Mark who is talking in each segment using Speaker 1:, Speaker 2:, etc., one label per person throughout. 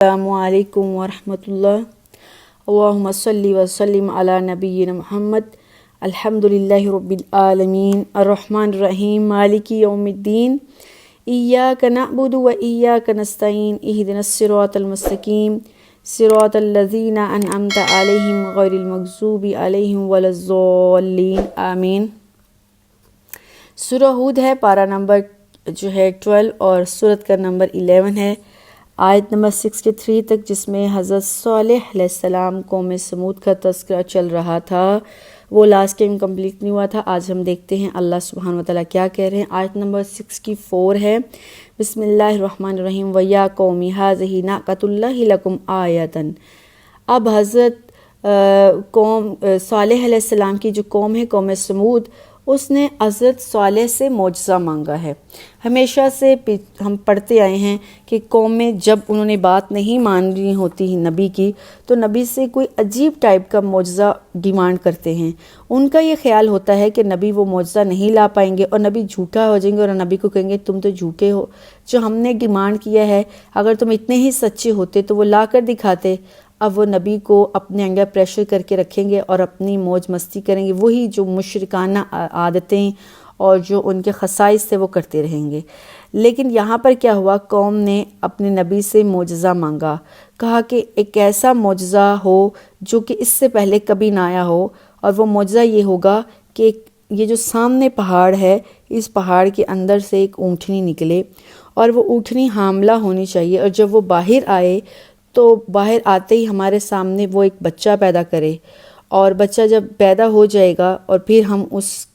Speaker 1: السلام علیکم ورحمۃ اللہ۔ اللہم صلی وسلم علی نبینا محمد۔ الحمد للہ رب العالمین الرحمن الرحیم مالک یوم الدین، ایاک نعبد و ایاک نستعین، اہدنا الصراط المستقیم صراط الذین انعمت علیہم غیر المغضوب علیہم ولا الضالین آمین۔ سورہ ہود ہے، پارہ نمبر 12 اور سورت کا نمبر 11 ہے، آیت نمبر 63 تک، جس میں حضرت صالح علیہ السلام قوم سمود کا تذکرہ چل رہا تھا۔ وہ لاسٹ ٹائم کمپلیٹ نہیں ہوا تھا۔ آج ہم دیکھتے ہیں اللہ سبحانہ وتعالیٰ کیا کہہ رہے ہیں۔ آیت نمبر 64 ہے، بسم اللہ الرحمن الرحیم، وَيَا قَوْمِ هَٰذِهِ نَاقَةُ اللَّهِ لَكُمْ آیَةً۔ اب حضرت قوم صالح علیہ السلام کی جو قوم ہے، قوم سمود، اس نے حضرت صالح سے معجزہ مانگا ہے۔ ہمیشہ سے ہم پڑھتے آئے ہیں کہ قوم میں جب انہوں نے بات نہیں مان رہی ہوتی نبی کی، تو نبی سے کوئی عجیب ٹائپ کا معجزہ ڈیمانڈ کرتے ہیں۔ ان کا یہ خیال ہوتا ہے کہ نبی وہ معجزہ نہیں لا پائیں گے اور نبی جھوٹا ہو جائیں گے، اور نبی کو کہیں گے تم تو جھوٹے ہو، جو ہم نے ڈیمانڈ کیا ہے اگر تم اتنے ہی سچے ہوتے تو وہ لا کر دکھاتے۔ اب وہ نبی کو اپنے انڈر پریشر کر کے رکھیں گے اور اپنی موج مستی کریں گے، وہی جو مشرکانہ عادتیں اور جو ان کے خصائص تھے وہ کرتے رہیں گے۔ لیکن یہاں پر کیا ہوا، قوم نے اپنے نبی سے معجزہ مانگا، کہا کہ ایک ایسا معجزہ ہو جو کہ اس سے پہلے کبھی نہ آیا ہو، اور وہ معجزہ یہ ہوگا کہ یہ جو سامنے پہاڑ ہے، اس پہاڑ کے اندر سے ایک اونٹنی نکلے، اور وہ اونٹنی حاملہ ہونی چاہیے، اور جب وہ باہر آئے تو باہر آتے ہی ہمارے سامنے وہ ایک بچہ پیدا کرے، اور بچہ جب پیدا ہو جائے گا اور پھر ہم اس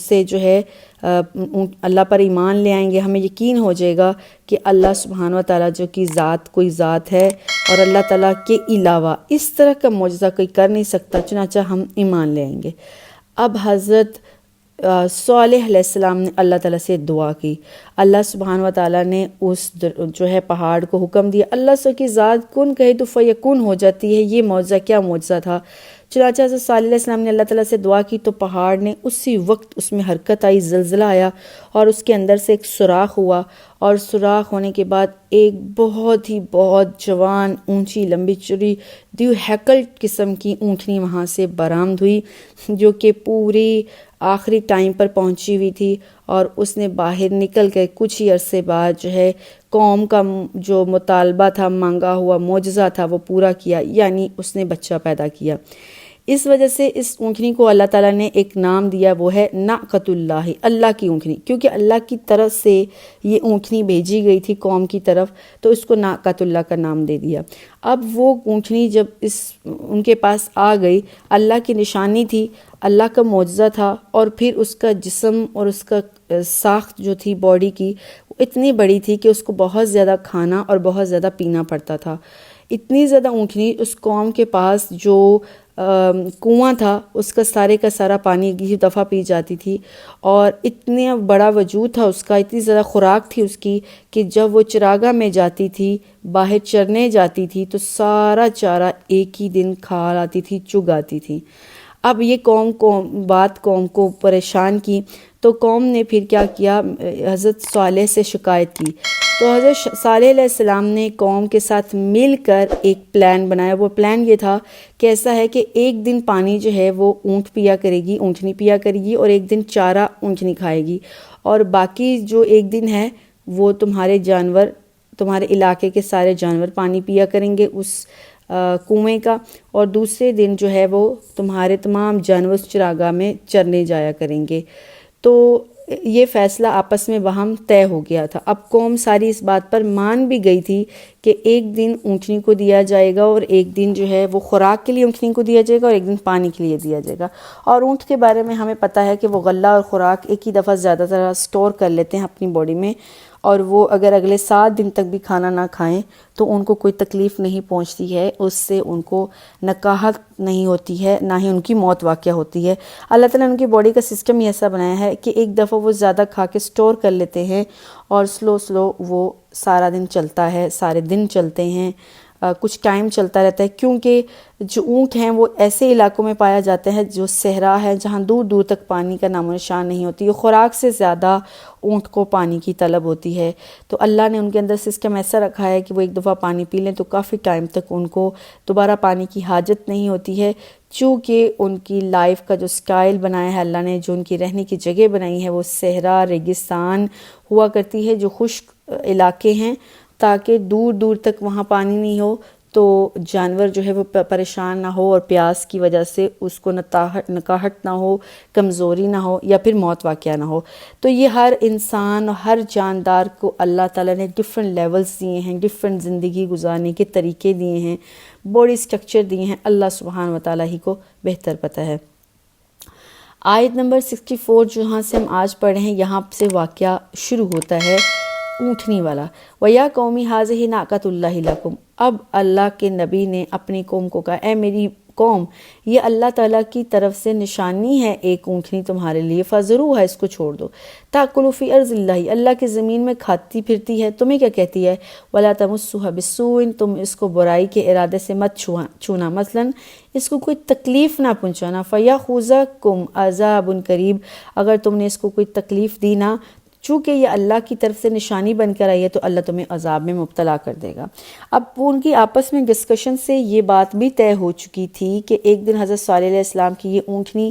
Speaker 1: سے جو ہے اللہ پر ایمان لے آئیں گے، ہمیں یقین ہو جائے گا کہ اللہ سبحانہ و تعالیٰ جو کی ذات کوئی ذات ہے، اور اللہ تعالیٰ کے علاوہ اس طرح کا معجزہ کوئی کر نہیں سکتا، چنانچہ ہم ایمان لے آئیں گے۔ اب حضرت صالح علیہ السلام نے اللہ تعالیٰ سے دعا کی، اللہ سبحانہ و تعالیٰ نے اس جو ہے پہاڑ کو حکم دیا، اللہ سے کی ذات کن کہے تو فیکون ہو جاتی ہے۔ یہ معجزہ کیا معجزہ تھا! چنانچہ حضرت صالح علیہ السلام نے اللہ تعالیٰ سے دعا کی تو پہاڑ نے اسی وقت اس میں حرکت آئی، زلزلہ آیا، اور اس کے اندر سے ایک سوراخ ہوا، اور سوراخ ہونے کے بعد ایک بہت جوان، اونچی، لمبی چوڑی، دیو ہیکل قسم کی اونٹنی وہاں سے برآمد ہوئی، جو کہ پوری آخری ٹائم پر پہنچی ہوئی تھی، اور اس نے باہر نکل کے کچھ ہی عرصے بعد جو ہے قوم کا جو مطالبہ تھا، مانگا ہوا معجزہ تھا، وہ پورا کیا، یعنی اس نے بچہ پیدا کیا۔ اس وجہ سے اس اونٹنی کو اللہ تعالیٰ نے ایک نام دیا، وہ ہے ناقۃ اللہ، اللہ کی اونٹنی، کیونکہ اللہ کی طرف سے یہ اونٹنی بھیجی گئی تھی قوم کی طرف، تو اس کو ناقۃ اللہ کا نام دے دیا۔ اب وہ اونٹنی جب ان کے پاس آ گئی، اللہ کی نشانی تھی، اللہ کا معجزہ تھا، اور پھر اس کا جسم اور اس کا ساخت جو تھی باڈی کی، اتنی بڑی تھی کہ اس کو بہت زیادہ کھانا اور بہت زیادہ پینا پڑتا تھا۔ اتنی زیادہ اونٹنی، اس قوم کے پاس جو کنواں تھا اس کا سارا پانی کی دفعہ پی جاتی تھی، اور اتنا بڑا وجود تھا اس کا، اتنی زیادہ خوراک تھی اس کی کہ جب وہ چراگاہ میں جاتی تھی، باہر چرنے جاتی تھی، تو سارا چارہ ایک ہی دن کھا آتی تھی، چگ آتی تھی۔ اب یہ قوم کو پریشان کی، تو قوم نے پھر کیا کیا، حضرت صالح سے شکایت کی، تو حضرت صالح علیہ السلام نے قوم کے ساتھ مل کر ایک پلان بنایا۔ وہ پلان یہ تھا کہ ایسا ہے کہ ایک دن پانی جو ہے وہ اونٹنی پیا کرے گی، اور ایک دن چارہ اونٹنی کھائے گی، اور باقی جو ایک دن ہے وہ تمہارے علاقے کے سارے جانور پانی پیا کریں گے اس کنویں کا، اور دوسرے دن جو ہے وہ تمہارے تمام جانور اس چراگاہ میں چرنے جایا کریں گے۔ تو یہ فیصلہ آپس میں باہم طے ہو گیا تھا۔ اب قوم ساری اس بات پر مان بھی گئی تھی کہ ایک دن اونٹنی کو دیا جائے گا، اور ایک دن جو ہے وہ خوراک کے لیے اونٹنی کو دیا جائے گا، اور ایک دن پانی کے لیے دیا جائے گا۔ اور اونٹ کے بارے میں ہمیں پتہ ہے کہ وہ غلہ اور خوراک ایک ہی دفعہ زیادہ تر سٹور کر لیتے ہیں اپنی باڈی میں، اور وہ اگر اگلے 7 دن تک بھی کھانا نہ کھائیں تو ان کو کوئی تکلیف نہیں پہنچتی ہے، اس سے ان کو نکاہت نہیں ہوتی ہے، نہ ہی ان کی موت واقع ہوتی ہے۔ اللہ تعالیٰ نے ان کی باڈی کا سسٹم ہی ایسا بنایا ہے کہ ایک دفعہ وہ زیادہ کھا کے سٹور کر لیتے ہیں، اور سلو وہ سارا دن چلتا ہے، سارے دن چلتے ہیں، کچھ ٹائم چلتا رہتا ہے، کیونکہ جو اونٹ ہیں وہ ایسے علاقوں میں پایا جاتا ہے جو صحرا ہے، جہاں دور دور تک پانی کا نام و نشان نہیں ہوتی، یہ خوراک سے زیادہ اونٹ کو پانی کی طلب ہوتی ہے۔ تو اللہ نے ان کے اندر سسٹم ایسا رکھا ہے کہ وہ ایک دفعہ پانی پی لیں تو کافی ٹائم تک ان کو دوبارہ پانی کی حاجت نہیں ہوتی ہے، چونکہ ان کی لائف کا جو سٹائل بنایا ہے اللہ نے، جو ان کی رہنے کی جگہ بنائی ہے وہ صحرا، ریگستان ہوا کرتی ہے، جو خشک علاقے ہیں، تاکہ دور دور تک وہاں پانی نہیں ہو تو جانور جو ہے وہ پریشان نہ ہو اور پیاس کی وجہ سے اس کو نکاہٹ نہ ہو، کمزوری نہ ہو یا پھر موت واقعہ نہ ہو۔ تو یہ ہر انسان، ہر جاندار کو اللہ تعالیٰ نے ڈیفرنٹ لیولز دیے ہیں، ڈیفرنٹ زندگی گزارنے کے طریقے دیے ہیں، باڈی سٹرکچر دیے ہیں، اللہ سبحانہ و تعالیٰ ہی کو بہتر پتہ ہے۔ آیت نمبر 64 جہاں سے ہم آج پڑھ رہے ہیں، یہاں سے واقعہ شروع ہوتا ہے اونٹنی والا۔ وَيَا قَوْمِ هَٰذِهِ نَاقَةُ اللَّهِ لَكُمْ۔ اب اللہ کے نبی نے اپنی قوم کو کہا، اے میری قوم، یہ اللہ تعالیٰ کی طرف سے نشانی ہے ایک اونٹنی تمہارے لیے، فَذَرُوهَا، اس کو چھوڑ دو، تَأْكُلُ فِي أَرْضِ اللَّهِ، اللہ کی زمین میں کھاتی پھرتی ہے، تمہیں کیا کہتی ہے، وَلَا تَمُسُّوهَا بِالسُّوءٍ، تم اس کو برائی کے ارادے سے مت چھونا، مثلا اس کو کوئی تکلیف نہ پہنچانا، فَيَأْخُذَكُمْ عَذَابٌ قَرِيبٌ، اگر تم نے اس کو کوئی تکلیف دی نا، چونکہ یہ اللہ کی طرف سے نشانی بن کر آئی ہے تو اللہ تمہیں عذاب میں مبتلا کر دے گا۔ اب ان کی آپس میں ڈسکشن سے یہ بات بھی طے ہو چکی تھی کہ ایک دن حضرت صالح علیہ السلام کی یہ اونٹنی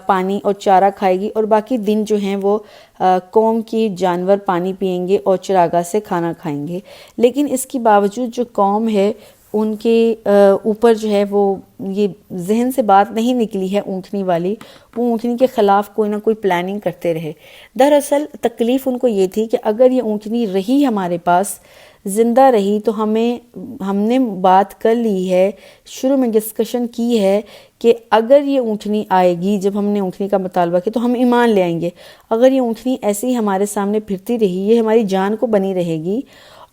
Speaker 1: پانی اور چارہ کھائے گی، اور باقی دن جو ہیں وہ قوم کی جانور پانی پئیں گے اور چراگاہ سے کھانا کھائیں گے۔ لیکن اس کے باوجود جو قوم ہے ان کے اوپر جو ہے وہ یہ ذہن سے بات نہیں نکلی ہے اونٹنی والی، وہ اونٹنی کے خلاف کوئی نہ کوئی پلاننگ کرتے رہے۔ دراصل تکلیف ان کو یہ تھی کہ اگر یہ اونٹنی رہی ہمارے پاس، زندہ رہی، تو ہم نے بات کر لی ہے، شروع میں ڈسکشن کی ہے کہ اگر یہ اونٹنی آئے گی، جب ہم نے اونٹنی کا مطالبہ کیا تو ہم ایمان لے آئیں گے۔ اگر یہ اونٹنی ایسے ہی ہمارے سامنے پھرتی رہی، یہ ہماری جان کو بنی رہے گی،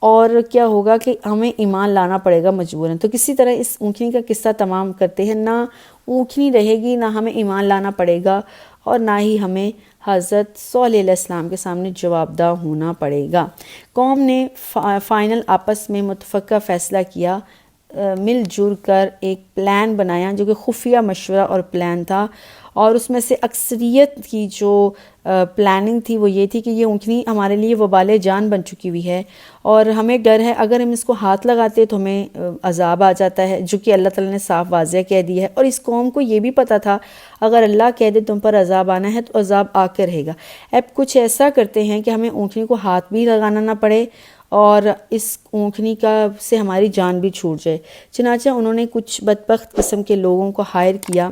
Speaker 1: اور کیا ہوگا کہ ہمیں ایمان لانا پڑے گا مجبوراً۔ تو کسی طرح اس اونٹنی کا قصہ تمام کرتے ہیں، نہ اونٹنی رہے گی، نہ ہمیں ایمان لانا پڑے گا، اور نہ ہی ہمیں حضرت صالح علیہ السلام کے سامنے جواب دہ ہونا پڑے گا۔ قوم نے فائنل آپس میں متفقہ فیصلہ کیا، مل جل کر ایک پلان بنایا جو کہ خفیہ مشورہ اور پلان تھا، اور اس میں سے اکثریت کی جو پلاننگ تھی وہ یہ تھی کہ یہ اونٹنی ہمارے لیے وبال جان بن چکی ہوئی ہے، اور ہمیں ڈر ہے اگر ہم اس کو ہاتھ لگاتے تو ہمیں عذاب آ جاتا ہے، جو کہ اللہ تعالیٰ نے صاف واضح کہہ دیا ہے، اور اس قوم کو یہ بھی پتہ تھا اگر اللہ کہہ دے تم پر عذاب آنا ہے تو عذاب آ کے رہے گا۔ اب کچھ ایسا کرتے ہیں کہ ہمیں اونٹنی کو ہاتھ بھی لگانا نہ پڑے اور اس اونٹنی سے ہماری جان بھی چھوٹ جائے۔ چنانچہ انہوں نے کچھ بدبخت قسم کے لوگوں کو ہائر کیا،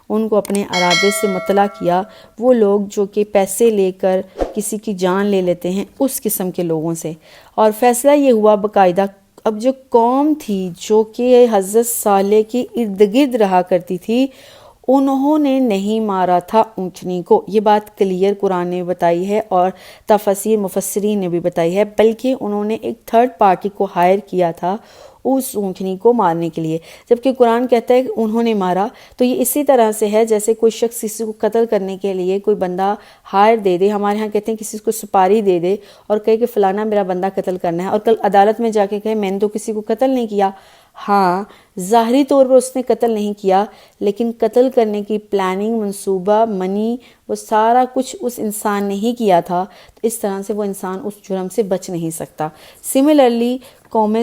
Speaker 1: ان کو اپنے ارادے سے مطلع کیا، وہ لوگ جو کہ پیسے لے کر کسی کی جان لے لیتے ہیں، اس قسم کے لوگوں سے، اور فیصلہ یہ ہوا باقاعدہ۔ اب جو قوم تھی جو کہ حضرت صالح کے ارد گرد رہا کرتی تھی، انہوں نے نہیں مارا تھا اونٹنی کو، یہ بات کلیئر قرآن نے بتائی ہے اور تفسیر مفسرین نے بھی بتائی ہے، بلکہ انہوں نے ایک تھرڈ پارٹی کو ہائر کیا تھا اس اونٹنی کو مارنے کے لیے۔ جبکہ قرآن کہتا ہے کہ انہوں نے مارا، تو یہ اسی طرح سے ہے جیسے کوئی شخص کسی کو قتل کرنے کے لیے کوئی بندہ ہائر دے دے، ہمارے ہاں کہتے ہیں کسی کو سپاری دے دے اور کہے کہ فلانا میرا بندہ قتل کرنا ہے، اور کل عدالت میں جا کے کہے میں نے تو کسی کو قتل نہیں کیا۔ ہاں، ظاہری طور پر اس نے قتل نہیں کیا، لیکن قتل کرنے کی پلاننگ، منصوبہ، منی، وہ سارا کچھ اس انسان نے ہی کیا تھا، تو اس طرح سے وہ انسان اس جرم سے بچ نہیں سکتا۔ سملرلی قوم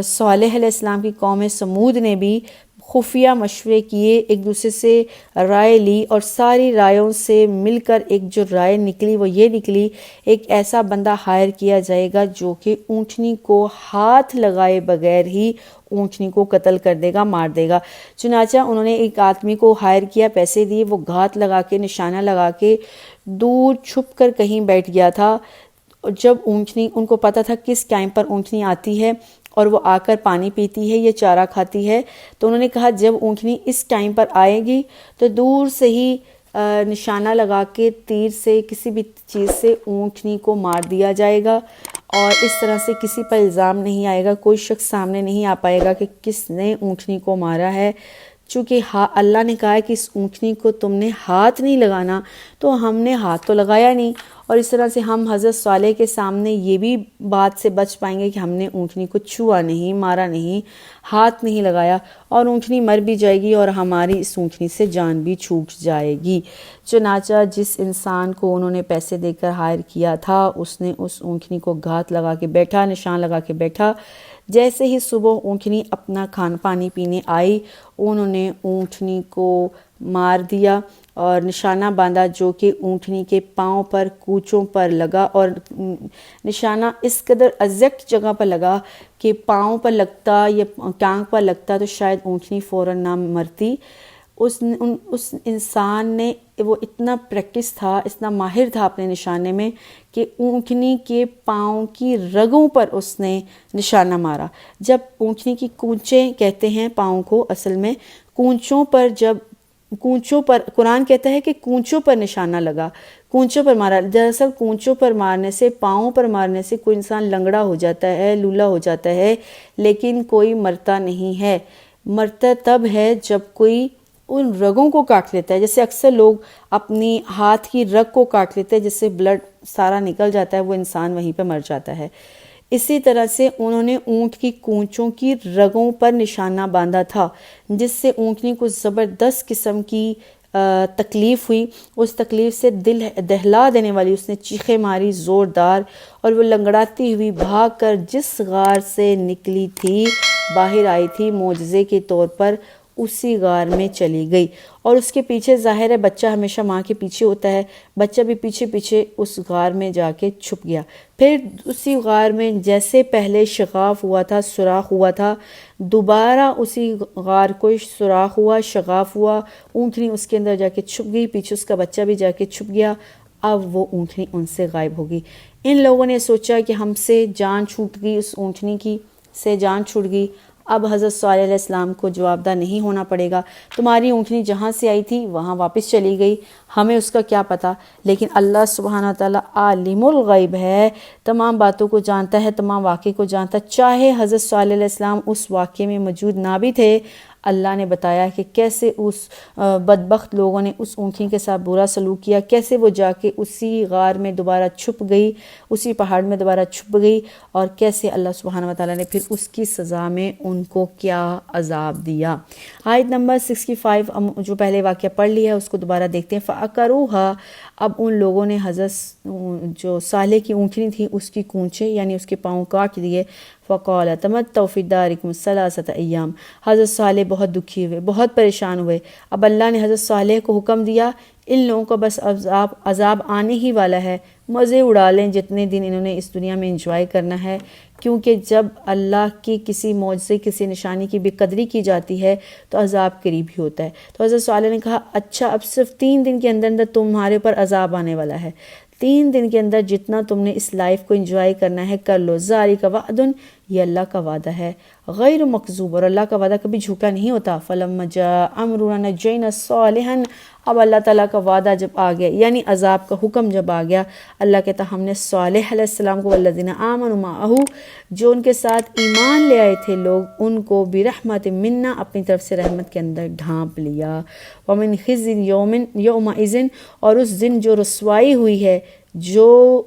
Speaker 1: صالح علیہ السلام کی قوم سمود نے بھی خفیہ مشورے کیے، ایک دوسرے سے رائے لی، اور ساری رائےوں سے مل کر ایک جو رائے نکلی وہ یہ نکلی، ایک ایسا بندہ ہائر کیا جائے گا جو کہ اونٹنی کو ہاتھ لگائے بغیر ہی اونٹنی کو قتل کر دے گا، مار دے گا۔ چنانچہ انہوں نے ایک آدمی کو ہائر کیا، پیسے دیے، وہ گھات لگا کے، نشانہ لگا کے دور چھپ کر کہیں بیٹھ گیا تھا۔ جب اونٹنی، ان کو پتہ تھا کس ٹائم پر اونٹنی آتی ہے اور وہ آ کر پانی پیتی ہے، یہ چارہ کھاتی ہے، تو انہوں نے کہا جب اونٹنی اس ٹائم پر آئے گی تو دور سے ہی نشانہ لگا کے تیر سے، کسی بھی چیز سے اونٹنی کو مار دیا جائے گا، اور اس طرح سے کسی پر الزام نہیں آئے گا، کوئی شخص سامنے نہیں آ پائے گا کہ کس نے اونٹنی کو مارا ہے، چونکہ اللہ نے کہا ہے کہ اس اونٹنی کو تم نے ہاتھ نہیں لگانا، تو ہم نے ہاتھ تو لگایا نہیں، اور اس طرح سے ہم حضرت صالح کے سامنے یہ بھی بات سے بچ پائیں گے کہ ہم نے اونٹنی کو چھوا نہیں، مارا نہیں، ہاتھ نہیں لگایا، اور اونٹنی مر بھی جائے گی اور ہماری اس اونٹنی سے جان بھی چھوٹ جائے گی۔ چنانچہ جس انسان کو انہوں نے پیسے دے کر ہائر کیا تھا اس نے اس اونٹنی کو گھات لگا کے بیٹھا، نشان لگا کے بیٹھا۔ جیسے ہی صبح اونٹنی اپنا کھانا پانی پینے آئی، انہوں نے اونٹنی کو مار دیا اور نشانہ باندھا جو کہ اونٹنی کے پاؤں پر، کوچوں پر لگا، اور نشانہ اس قدر ایگزیکٹ جگہ پر لگا کہ پاؤں پر لگتا یا ٹانگ پر لگتا تو شاید اونٹنی فوراً نہ مرتی۔ اس انسان نے، وہ اتنا پریکٹس تھا، اتنا ماہر تھا اپنے نشانے میں کہ اونٹنی کے پاؤں کی رگوں پر اس نے نشانہ مارا۔ جب اونٹنی کی کونچیں کہتے ہیں پاؤں کو، اصل میں کونچوں پر قرآن کہتا ہے کہ کونچوں پر نشانہ لگا، کونچوں پر مارا۔ دراصل کونچوں پر مارنے سے، پاؤں پر مارنے سے کوئی انسان لنگڑا ہو جاتا ہے، لولا ہو جاتا ہے، لیکن کوئی مرتا نہیں ہے۔ مرتا تب ہے جب کوئی ان رگوں کو کاٹ لیتا ہے، جیسے اکثر لوگ اپنی ہاتھ کی رگ کو کاٹ لیتے ہیں جس سے بلڈ سارا نکل جاتا ہے، وہ انسان وہیں پہ مر جاتا ہے۔ اسی طرح سے انہوں نے اونٹ کی کونچوں کی رگوں پر نشانہ باندھا تھا، جس سے اونٹنی کو زبردست قسم کی تکلیف ہوئی۔ اس تکلیف سے دل دہلا دینے والی اس نے چیخیں ماری زوردار، اور وہ لنگڑاتی ہوئی بھاگ کر جس غار سے نکلی تھی، باہر آئی تھی معجزے کے طور پر، اسی غار میں چلی گئی۔ اور اس کے پیچھے، ظاہر ہے بچہ ہمیشہ ماں کے پیچھے ہوتا ہے، بچہ بھی پیچھے پیچھے اس غار میں جا کے چھپ گیا۔ پھر اسی غار میں جیسے پہلے شغاف ہوا تھا، سوراخ ہوا تھا، دوبارہ اسی غار کو سوراخ ہوا، شغاف ہوا، اونٹنی اس کے اندر جا کے چھپ گئی، پیچھے اس کا بچہ بھی جا کے چھپ گیا۔ اب وہ اونٹنی ان سے غائب ہوگی۔ ان لوگوں نے سوچا کہ ہم سے جان چھوٹ گئی، اس اونٹنی کی سے جان چھوٹ گئی، اب حضرت صالح علیہ السلام کو جواب دہ نہیں ہونا پڑے گا، تمہاری اونٹنی جہاں سے آئی تھی وہاں واپس چلی گئی، ہمیں اس کا کیا پتہ۔ لیکن اللہ سبحانہ تعالیٰ عالم الغیب ہے، تمام باتوں کو جانتا ہے، تمام واقعے کو جانتا ہے۔ چاہے حضرت صالح علیہ السلام اس واقعے میں موجود نہ بھی تھے، اللہ نے بتایا کہ کیسے اس بدبخت لوگوں نے اس اونٹنی کے ساتھ برا سلوک کیا، کیسے وہ جا کے اسی غار میں دوبارہ چھپ گئی، اسی پہاڑ میں دوبارہ چھپ گئی، اور کیسے اللہ سبحانہ وتعالیٰ نے پھر اس کی سزا میں ان کو کیا عذاب دیا۔ آیت نمبر 65 جو پہلے واقعہ پڑھ لیا ہے اس کو دوبارہ دیکھتے ہیں۔ فَأَقَرُوهَا، اب ان لوگوں نے حضرت جو صالح کی اونٹنی تھی اس کی کونچے یعنی اس کے پاؤں کاٹ دیے۔ فَقَالَ تَمَتَّعُوا فِي دَارِكُمْ ثَلَاثَةَ أَيَّامٍ، حضرت صالح بہت دکھی ہوئے، بہت پریشان ہوئے۔ اب اللہ نے حضرت صالح کو حکم دیا ان لوگوں کا بس عذاب آنے ہی والا ہے، مزے اڑا لیں جتنے دن انہوں نے اس دنیا میں انجوائے کرنا ہے، کیونکہ جب اللہ کی کسی معجزے، کسی نشانی کی بے قدری کی جاتی ہے تو عذاب قریب ہی ہوتا ہے۔ تو حضرت صالح نے کہا اچھا اب صرف 3 دن کے اندر اندر تمہارے پر عذاب آنے والا ہے، 3 دن کے اندر جتنا تم نے اس لائف کو انجوائے کرنا ہے کر لو۔ ذالک وعد، یہ اللہ کا وعدہ ہے، غیر مکذوب، اور اللہ کا وعدہ کبھی جھوٹا نہیں ہوتا۔ فلما جاء امرنا نجینا صالحا، اب اللہ تعالیٰ کا وعدہ جب آ گیا یعنی عذاب کا حکم جب آ گیا، اللہ کہتا ہم نے صالح علیہ السلام کو، والذین آمنوا معہ، جو ان کے ساتھ ایمان لے آئے تھے لوگ، ان کو برحمت منا، اپنی طرف سے رحمت کے اندر ڈھانپ لیا۔ ومن خزی یومئذ، اور اس دن جو رسوائی ہوئی ہے، جو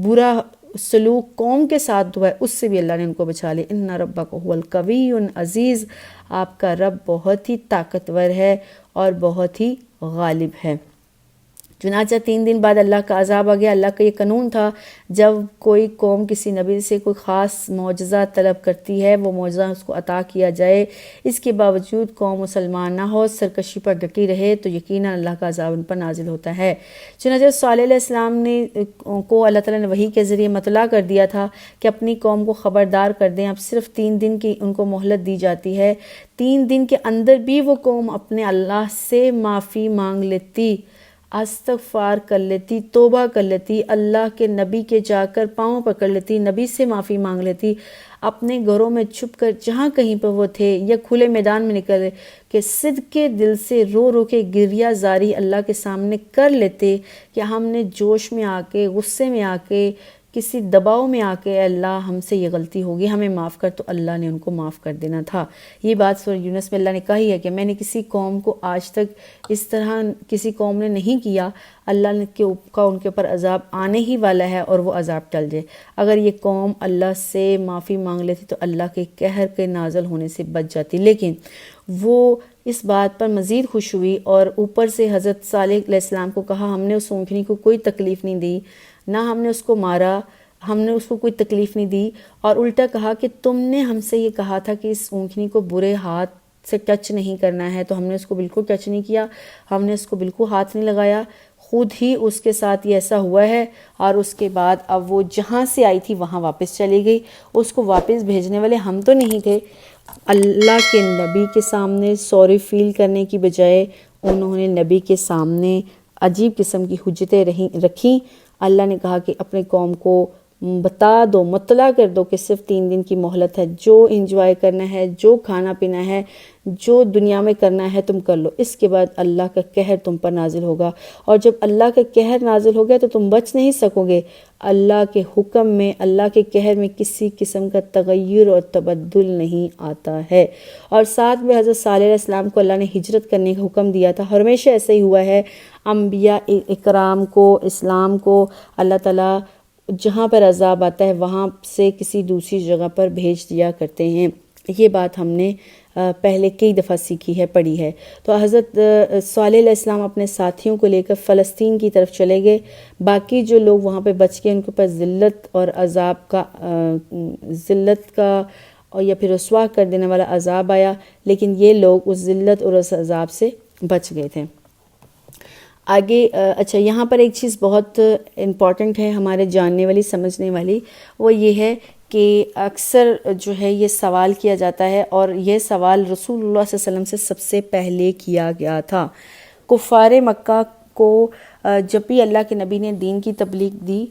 Speaker 1: برا سلوک قوم کے ساتھ ہوا ہے، اس سے بھی اللہ نے ان کو بچا لیا۔ ان ربک هو القوی العزیز، آپ کا رب بہت ہی طاقتور ہے اور بہت ہی غالب ہے۔ چنانچہ 3 دن بعد اللہ کا عذاب آ گیا۔ اللہ کا یہ قانون تھا جب کوئی قوم کسی نبی سے کوئی خاص معجزہ طلب کرتی ہے، وہ معجزہ اس کو عطا کیا جائے، اس کے باوجود قوم مسلمان نہ ہو، سرکشی پر ڈٹی رہے، تو یقیناً اللہ کا عذاب ان پر نازل ہوتا ہے۔ چنانچہ صالح علیہ السلام کو اللہ تعالیٰ نے وحی کے ذریعے مطلع کر دیا تھا کہ اپنی قوم کو خبردار کر دیں، اب صرف 3 دن کی ان کو مہلت دی جاتی ہے، 3 دن کے اندر بھی وہ قوم اپنے اللہ سے معافی مانگ لیتی، استغفار کر لیتی، توبہ کر لیتی، اللہ کے نبی کے جا کر پاؤں پکڑ لیتی، نبی سے معافی مانگ لیتی، اپنے گھروں میں چھپ کر جہاں کہیں پر وہ تھے یا کھلے میدان میں نکل کہ صدق کے دل سے رو رو کے گریہ زاری اللہ کے سامنے کر لیتے کہ ہم نے جوش میں آ کے، غصے میں آ کے کسی دباؤ میں آ کے اللہ ہم سے یہ غلطی ہوگی ہمیں معاف کر، تو اللہ نے ان کو معاف کر دینا تھا۔ یہ بات سورہ یونس میں اللہ نے کہی ہے کہ میں نے کسی قوم کو آج تک اس طرح کسی قوم نے نہیں کیا، اللہ نے ان کے اوپر عذاب آنے ہی والا ہے اور وہ عذاب ٹل جائے۔ اگر یہ قوم اللہ سے معافی مانگ لیتی تو اللہ کے قہر کے نازل ہونے سے بچ جاتی، لیکن وہ اس بات پر مزید خوش ہوئی اور اوپر سے حضرت صالح علیہ السلام کو کہا ہم نے اس اونٹنی کو کوئی تکلیف نہیں دی، نہ ہم نے اس کو مارا، ہم نے اس کو کوئی تکلیف نہیں دی، اور الٹا کہا کہ تم نے ہم سے یہ کہا تھا کہ اس اونٹنی کو برے ہاتھ سے ٹچ نہیں کرنا ہے، تو ہم نے اس کو بالکل ٹچ نہیں کیا، ہم نے اس کو بالکل ہاتھ نہیں لگایا، خود ہی اس کے ساتھ یہ ایسا ہوا ہے۔ اور اس کے بعد اب وہ جہاں سے آئی تھی وہاں واپس چلی گئی، اس کو واپس بھیجنے والے ہم تو نہیں تھے۔ اللہ کے نبی کے سامنے سوری فیل کرنے کی بجائے انہوں نے نبی کے سامنے عجیب قسم کی حجتیں رکھیں۔ اللہ نے کہا کہ اپنے قوم کو بتا دو، مطلع کر دو کہ صرف 3 دن کی مہلت ہے، جو انجوائے کرنا ہے، جو کھانا پینا ہے، جو دنیا میں کرنا ہے تم کر لو، اس کے بعد اللہ کا قہر تم پر نازل ہوگا، اور جب اللہ کا قہر نازل ہو گیا تو تم بچ نہیں سکو گے۔ اللہ کے حکم میں، اللہ کے قہر میں کسی قسم کا تغیر اور تبدل نہیں آتا ہے۔ اور ساتھ میں حضرت صالح علیہ السلام کو اللہ نے ہجرت کرنے کا حکم دیا تھا، ہمیشہ ایسا ہی ہوا ہے، انبیاء اکرام کو، اسلام کو اللہ تعالیٰ جہاں پر عذاب آتا ہے وہاں سے کسی دوسری جگہ پر بھیج دیا کرتے ہیں۔ یہ بات ہم نے پہلے کئی دفعہ سیکھی ہے، پڑھی ہے۔ تو حضرت صالح علیہ السلام اپنے ساتھیوں کو لے کر فلسطین کی طرف چلے گئے، باقی جو لوگ وہاں پہ بچ گئے ان کے پاس ذلت اور عذاب کا اور یا پھر رسوا کر دینے والا عذاب آیا، لیکن یہ لوگ اس ذلت اور اس عذاب سے بچ گئے تھے۔ آگے اچھا، یہاں پر ایک چیز بہت امپورٹنٹ ہے ہمارے جاننے والی، سمجھنے والی، وہ یہ ہے کہ اکثر جو ہے یہ سوال کیا جاتا ہے، اور یہ سوال رسول اللہ صلی اللہ علیہ وسلم سے سب سے پہلے کیا گیا تھا۔ کفار مکہ کو جب بھی اللہ کے نبی نے دین کی تبلیغ دی،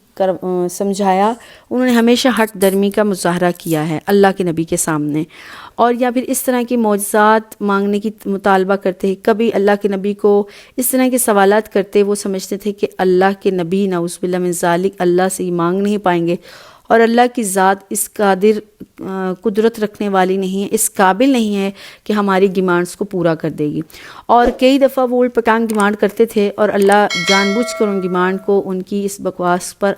Speaker 1: سمجھایا، انہوں نے ہمیشہ ہٹ درمی کا مظاہرہ کیا ہے اللہ کے نبی کے سامنے، اور یا پھر اس طرح کی معجزات مانگنے کی مطالبہ کرتے ہیں۔ کبھی اللہ کے نبی کو اس طرح کے سوالات کرتے، وہ سمجھتے تھے کہ اللہ کے نبی نعوذ باللہ من ذالک اللہ سے مانگ نہیں پائیں گے، اور اللہ کی ذات اس قادر قدرت رکھنے والی نہیں ہے، اس قابل نہیں ہے کہ ہماری ڈیمانڈس کو پورا کر دے گی۔ اور کئی دفعہ وہ الٹ پٹانگ ڈیمانڈ کرتے تھے، اور اللہ جان بوجھ کر ان ڈیمانڈ کو، ان کی اس بکواس پر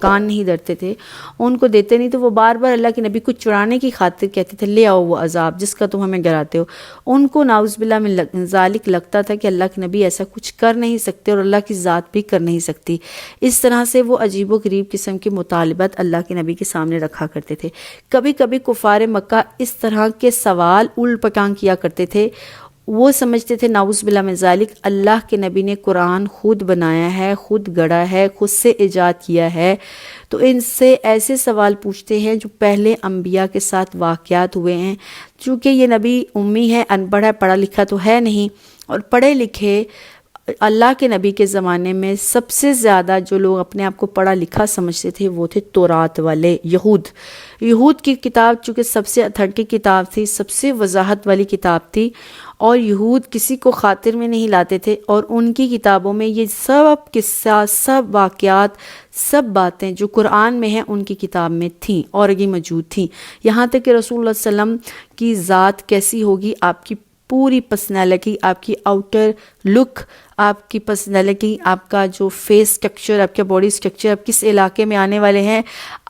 Speaker 1: کان نہیں دھرتے تھے، ان کو دیتے نہیں، تو وہ بار بار اللہ کے نبی کو چڑھانے کی خاطر کہتے تھے لے آؤ وہ عذاب جس کا تم ہمیں ڈراتے ہو۔ ان کو نعوذ باللہ من ذالک لگتا تھا کہ اللہ کے نبی ایسا کچھ کر نہیں سکتے، اور اللہ کی ذات بھی کر نہیں سکتی۔ اس طرح سے وہ عجیب و غریب قسم کی مطالبات اللہ کے نبی کے سامنے رکھا کرتے تھے۔ کبھی کبھی کفار مکہ اس طرح کے سوال الٹ پٹانگ کیا کرتے تھے، وہ سمجھتے تھے نعوذ باللہ من ذالک اللہ کے نبی نے قرآن خود بنایا ہے، خود گڑھا ہے، خود سے ایجاد کیا ہے، تو ان سے ایسے سوال پوچھتے ہیں جو پہلے انبیاء کے ساتھ واقعات ہوئے ہیں۔ چونکہ یہ نبی امی ہے، ان پڑھ ہے، پڑھا لکھا تو ہے نہیں، اور پڑھے لکھے اللہ کے نبی کے زمانے میں سب سے زیادہ جو لوگ اپنے آپ کو پڑھا لکھا سمجھتے تھے وہ تھے تورات والے، یہود کی کتاب، چونکہ سب سے اتھینٹک کتاب تھی، سب سے وضاحت والی کتاب تھی، اور یہود کسی کو خاطر میں نہیں لاتے تھے، اور ان کی کتابوں میں یہ سب قصہ، سب واقعات، سب باتیں جو قرآن میں ہیں ان کی کتاب میں تھیں اور یہ موجود تھیں۔ یہاں تک کہ رسول اللہ صلی اللہ علیہ وسلم کی ذات کیسی ہوگی، آپ کی پوری پرسنالٹی، آپ کی آؤٹر لک، آپ کی پرسنالٹی، آپ کا جو فیس سٹرکچر، آپ کا باڈی سٹرکچر، آپ کس علاقے میں آنے والے ہیں،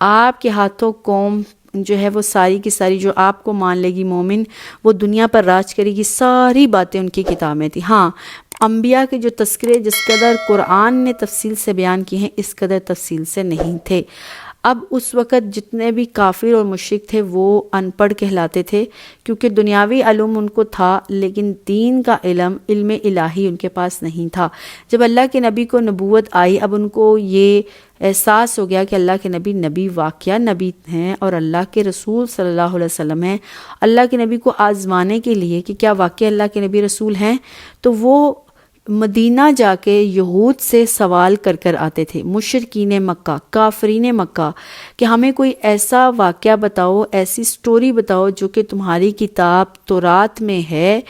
Speaker 1: آپ کے ہاتھوں قوم جو ہے وہ ساری کی ساری جو آپ کو مان لے گی مومن، وہ دنیا پر راج کرے گی، ساری باتیں ان کی کتاب میں تھی۔ ہاں، انبیاء کے جو تذکرے جس قدر قرآن نے تفصیل سے بیان کیے ہیں اس قدر تفصیل سے نہیں تھے۔ اب اس وقت جتنے بھی کافر اور مشرک تھے وہ ان پڑھ کہلاتے تھے، کیونکہ دنیاوی علم ان کو تھا لیکن دین کا علم الہی ان کے پاس نہیں تھا۔ جب اللہ کے نبی کو نبوت آئی، اب ان کو یہ احساس ہو گیا کہ اللہ کے نبی واقعہ نبی ہیں اور اللہ کے رسول صلی اللہ علیہ وسلم ہیں۔ اللہ کے نبی کو آزمانے کے لیے کہ کیا واقعہ اللہ کے نبی رسول ہیں، تو وہ مدینہ جا کے یہود سے سوال کر کر آتے تھے، مشرکین مکہ، کافرین مکہ، کہ ہمیں کوئی ایسا واقعہ بتاؤ، ایسی سٹوری بتاؤ جو کہ تمہاری کتاب تورات میں ہے،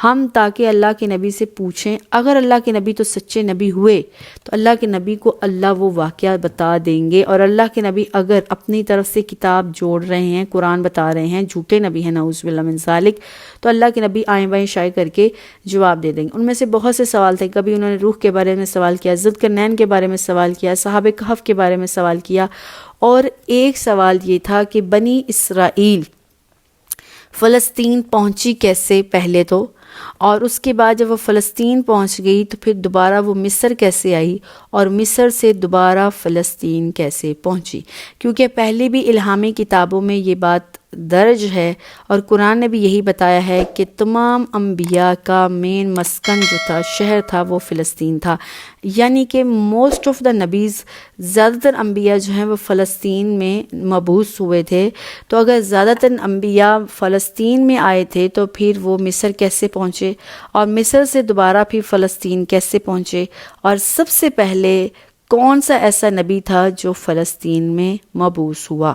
Speaker 1: ہم تاکہ اللہ کے نبی سے پوچھیں، اگر اللہ کے نبی تو سچے نبی ہوئے تو اللہ کے نبی کو اللہ وہ واقعہ بتا دیں گے، اور اللہ کے نبی اگر اپنی طرف سے کتاب جوڑ رہے ہیں، قرآن بتا رہے ہیں، جھوٹے نبی ہیں نعوذ باللہ من ذالک، تو اللہ کے نبی آئیں بائیں شائع کر کے جواب دے دیں گے۔ ان میں سے بہت سے سوال تھے، کبھی انہوں نے روح کے بارے میں سوال کیا، ذوالقرنین کے بارے میں سوال کیا، صحاب کہف کے بارے میں سوال کیا، اور ایک سوال یہ تھا کہ بنی اسرائیل فلسطین پہنچی کیسے پہلے تو، اور اس کے بعد جب وہ فلسطین پہنچ گئی تو پھر دوبارہ وہ مصر کیسے آئی، اور مصر سے دوبارہ فلسطین کیسے پہنچی، کیونکہ پہلے بھی الہامی کتابوں میں یہ بات درج ہے، اور قرآن نے بھی یہی بتایا ہے کہ تمام انبیاء کا مین مسکن جو تھا، شہر تھا، وہ فلسطین تھا، یعنی کہ موسٹ آف دا نبیز، زیادہ تر انبیاء جو ہیں وہ فلسطین میں مبعوث ہوئے تھے۔ تو اگر زیادہ تر انبیاء فلسطین میں آئے تھے تو پھر وہ مصر کیسے پہنچے، اور مصر سے دوبارہ پھر فلسطین کیسے پہنچے، اور سب سے پہلے کون سا ایسا نبی تھا جو فلسطین میں مبعوث ہوا۔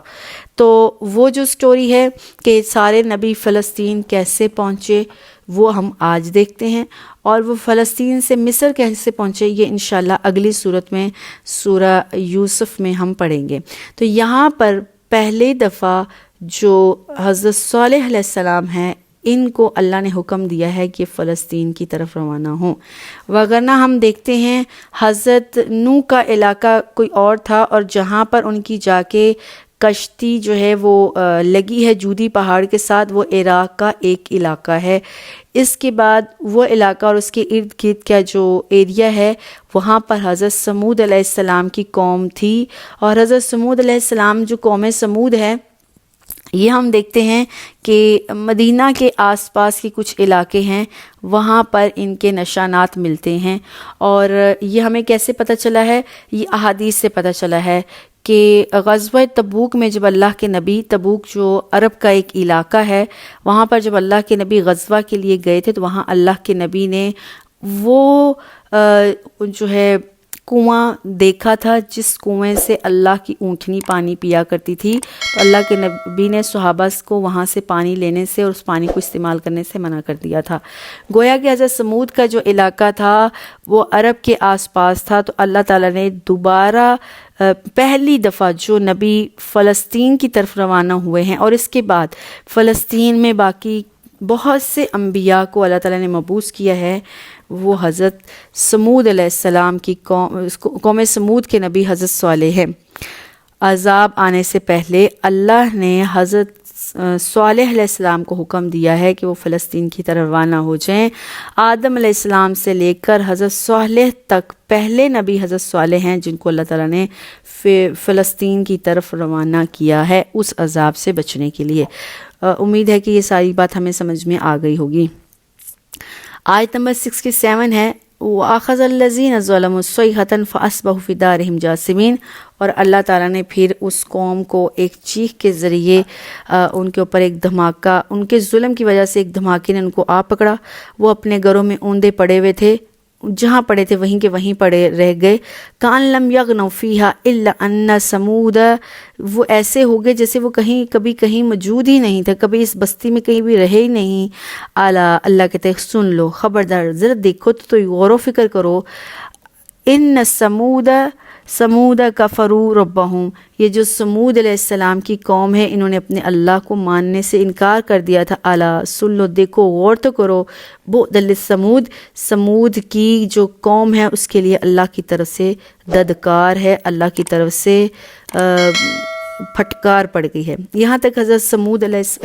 Speaker 1: تو وہ جو سٹوری ہے کہ سارے نبی فلسطین کیسے پہنچے وہ ہم آج دیکھتے ہیں، اور وہ فلسطین سے مصر کیسے پہنچے یہ انشاءاللہ اگلی صورت میں سورہ یوسف میں ہم پڑھیں گے۔ تو یہاں پر پہلے دفعہ جو حضرت صالح علیہ السلام ہیں، ان کو اللہ نے حکم دیا ہے کہ فلسطین کی طرف روانہ ہوں، وگرنہ ہم دیکھتے ہیں حضرت نوح کا علاقہ کوئی اور تھا، اور جہاں پر ان کی جا کے کشتی جو ہے وہ لگی ہے جودی پہاڑ کے ساتھ، وہ عراق کا ایک علاقہ ہے۔ اس کے بعد وہ علاقہ اور اس کے ارد گرد کا جو ایریا ہے، وہاں پر حضرت سمود علیہ السلام کی قوم تھی، اور حضرت سمود علیہ السلام جو قوم سمود ہے، یہ ہم دیکھتے ہیں کہ مدینہ کے آس پاس کے کچھ علاقے ہیں، وہاں پر ان کے نشانات ملتے ہیں، اور یہ ہمیں کیسے پتہ چلا ہے؟ یہ احادیث سے پتہ چلا ہے کہ غزوہ تبوک میں جب اللہ کے نبی، تبوک جو عرب کا ایک علاقہ ہے، وہاں پر جب اللہ کے نبی غزوہ کے لیے گئے تھے تو وہاں اللہ کے نبی نے وہ جو ہے کنواں دیکھا تھا، جس کنویں سے اللہ کی اونٹنی پانی پیا کرتی تھی، تو اللہ کے نبی نے صحابہ کو وہاں سے پانی لینے سے اور اس پانی کو استعمال کرنے سے منع کر دیا تھا۔ گویا کہ حضرت سمود کا جو علاقہ تھا وہ عرب کے آس پاس تھا، تو اللہ تعالیٰ نے دوبارہ پہلی دفعہ جو نبی فلسطین کی طرف روانہ ہوئے ہیں، اور اس کے بعد فلسطین میں باقی بہت سے انبیاء کو اللہ تعالیٰ نے مبعوث کیا ہے، وہ حضرت سمود علیہ السلام کی قوم سمود کے نبی حضرت صالح ہے۔ عذاب آنے سے پہلے اللہ نے حضرت صالح علیہ السلام کو حکم دیا ہے کہ وہ فلسطین کی طرف روانہ ہو جائیں۔ آدم علیہ السلام سے لے کر حضرت صالح تک پہلے نبی حضرت صالح ہیں جن کو اللہ تعالیٰ نے فلسطین کی طرف روانہ کیا ہے اس عذاب سے بچنے کے لیے۔ امید ہے کہ یہ ساری بات ہمیں سمجھ میں آ گئی ہوگی۔ آیت نمبر 67 ہے وَأَخَذَ الَّذِينَ ظَلَمُوا الصَّيْحَةَ فَأَصْبَحُوا فِي دَارِهِمْ جَاثِمِينَ، اور اللہ تعالیٰ نے پھر اس قوم کو ایک چیخ کے ذریعے ان کے اوپر ایک دھماکہ، ان کے ظلم کی وجہ سے ایک دھماکے نے ان کو آ پکڑا، وہ اپنے گھروں میں اوندے پڑے ہوئے تھے، جہاں پڑے تھے وہیں کے وہیں پڑے رہ گئے۔ کان لم یغنوا فیہا الا ان سمود، وہ ایسے ہو گئے جیسے وہ کبھی کہیں موجود ہی نہیں تھے، کبھی اس بستی میں کہیں بھی رہے ہی نہیں۔ اعلیٰ، اللہ کہتے ہیں سن لو، خبردار، ذرا دیکھو تو غور و فکر کرو۔ ان سمود کفروا ربہم، یہ جو سمود علیہ السلام کی قوم ہے انہوں نے اپنے اللہ کو ماننے سے انکار کر دیا تھا۔ اعلیٰ، سن لو، دیکھو، غور تو کرو۔ بعدا للثمود، سمود کی جو قوم ہے اس کے لیے اللہ کی طرف سے ددکار ہے، اللہ کی طرف سے پھٹکار پڑ گئی ہے۔ یہاں تک حضرت سمود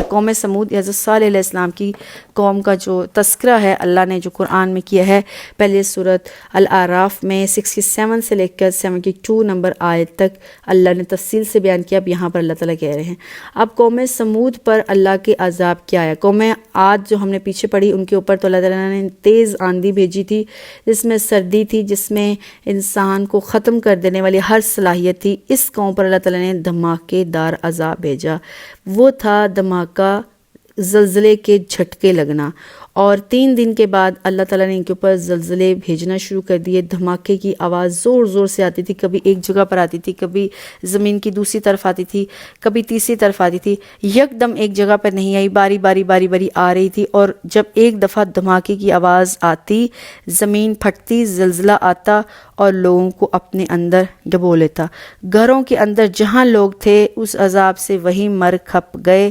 Speaker 1: قوم سمود، حضرت صالح علیہ السلام کی قوم کا جو تذکرہ ہے اللہ نے جو قرآن میں کیا ہے، پہلے سورۃ الاعراف میں 67 سے لے کر 72 نمبر آیت تک اللہ نے تفصیل سے بیان کیا۔ اب یہاں پر اللہ تعالیٰ کہہ رہے ہیں اب قوم سمود پر اللہ کے عذاب کیا ہے۔ قوم عاد جو ہم نے پیچھے پڑھی، ان کے اوپر تو اللہ تعالیٰ نے تیز آندھی بھیجی تھی جس میں سردی تھی، جس میں انسان کو ختم کر دینے والی ہر صلاحیت تھی۔ اس قوم پر اللہ تعالیٰ نے دھماکے دار عذاب بھیجا، وہ تھا دھماکہ زلزلے کے جھٹکے لگنا، اور 3 دن کے بعد اللہ تعالیٰ نے ان کے اوپر زلزلے بھیجنا شروع کر دیے۔ دھماکے کی آواز زور زور سے آتی تھی، کبھی ایک جگہ پر آتی تھی، کبھی زمین کی دوسری طرف آتی تھی، کبھی تیسری طرف آتی تھی، یک دم ایک جگہ پر نہیں آئی، باری باری آ رہی تھی۔ اور جب ایک دفعہ دھماکے کی آواز آتی، زمین پھٹتی، زلزلہ آتا اور لوگوں کو اپنے اندر ڈبو لیتا۔ گھروں کے اندر جہاں لوگ تھے اس عذاب سے وہیں مر کھپ گئے،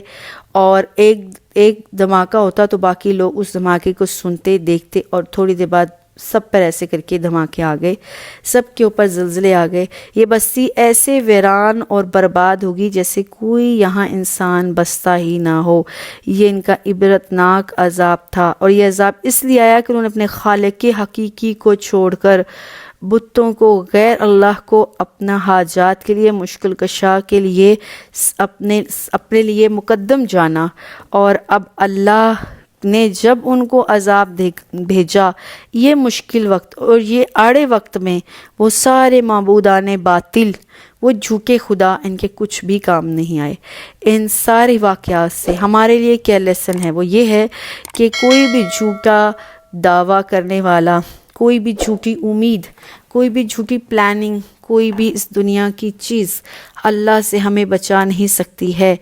Speaker 1: اور ایک دھماکہ ہوتا تو باقی لوگ اس دھماکے کو سنتے، دیکھتے، اور تھوڑی دیر بعد سب پر ایسے کر کے دھماکے آ گئے، سب کے اوپر زلزلے آ گئے۔ یہ بستی ایسے ویران اور برباد ہوگی جیسے کوئی یہاں انسان بستا ہی نہ ہو۔ یہ ان کا عبرتناک عذاب تھا، اور یہ عذاب اس لیے آیا کہ انہوں نے اپنے خالق حقیقی کو چھوڑ کر بتوں کو، غیر اللہ کو اپنا حاجات کے لیے، مشکل کشا کے لیے اپنے لیے مقدم جانا۔ اور اب اللہ نے جب ان کو عذاب بھیجا یہ مشکل وقت اور یہ آڑے وقت میں، وہ سارے معبودان باطل، وہ جھوٹے خدا، ان کے کچھ بھی کام نہیں آئے۔ ان سارے واقعات سے ہمارے لیے کیا لیسن ہے؟ وہ یہ ہے کہ کوئی بھی جھوٹا دعویٰ کرنے والا، کوئی بھی جھوٹی امید، کوئی بھی جھوٹی پلاننگ، کوئی بھی اس دنیا کی چیز اللہ سے ہمیں بچا نہیں سکتی ہے۔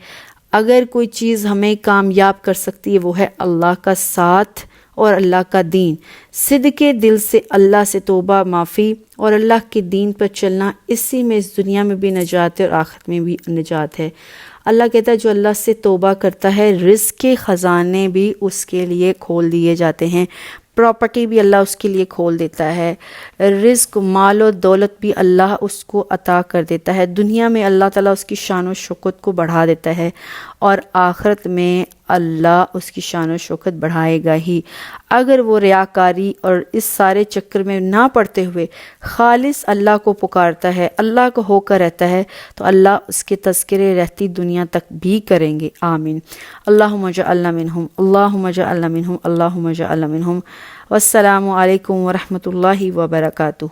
Speaker 1: اگر کوئی چیز ہمیں کامیاب کر سکتی ہے وہ ہے اللہ کا ساتھ اور اللہ کا دین۔ صدقے دل سے اللہ سے توبہ، معافی اور اللہ کے دین پر چلنا، اسی میں اس دنیا میں بھی نجات ہے اور آخرت میں بھی نجات ہے۔ اللہ کہتا ہے جو اللہ سے توبہ کرتا ہے رزق کے خزانے بھی اس کے لیے کھول دیے جاتے ہیں، پراپرٹی بھی اللہ اس کے لیے کھول دیتا ہے، رزق، مال و دولت بھی اللہ اس کو عطا کر دیتا ہے۔ دنیا میں اللہ تعالیٰ اس کی شان و شوکت کو بڑھا دیتا ہے، اور آخرت میں اللہ اس کی شان و شوکت بڑھائے گا ہی۔ اگر وہ ریاکاری اور اس سارے چکر میں نہ پڑتے ہوئے خالص اللہ کو پکارتا ہے، اللہ کو ہو کر رہتا ہے، تو اللہ اس کے تذکرے رہتی دنیا تک بھی کریں گے۔ آمین۔ اللہم اجعلنا منہم، اللہم اجعلنا منہم، اللہم اجعلنا منہم۔ والسلام علیکم ورحمۃ اللہ وبرکاتہ۔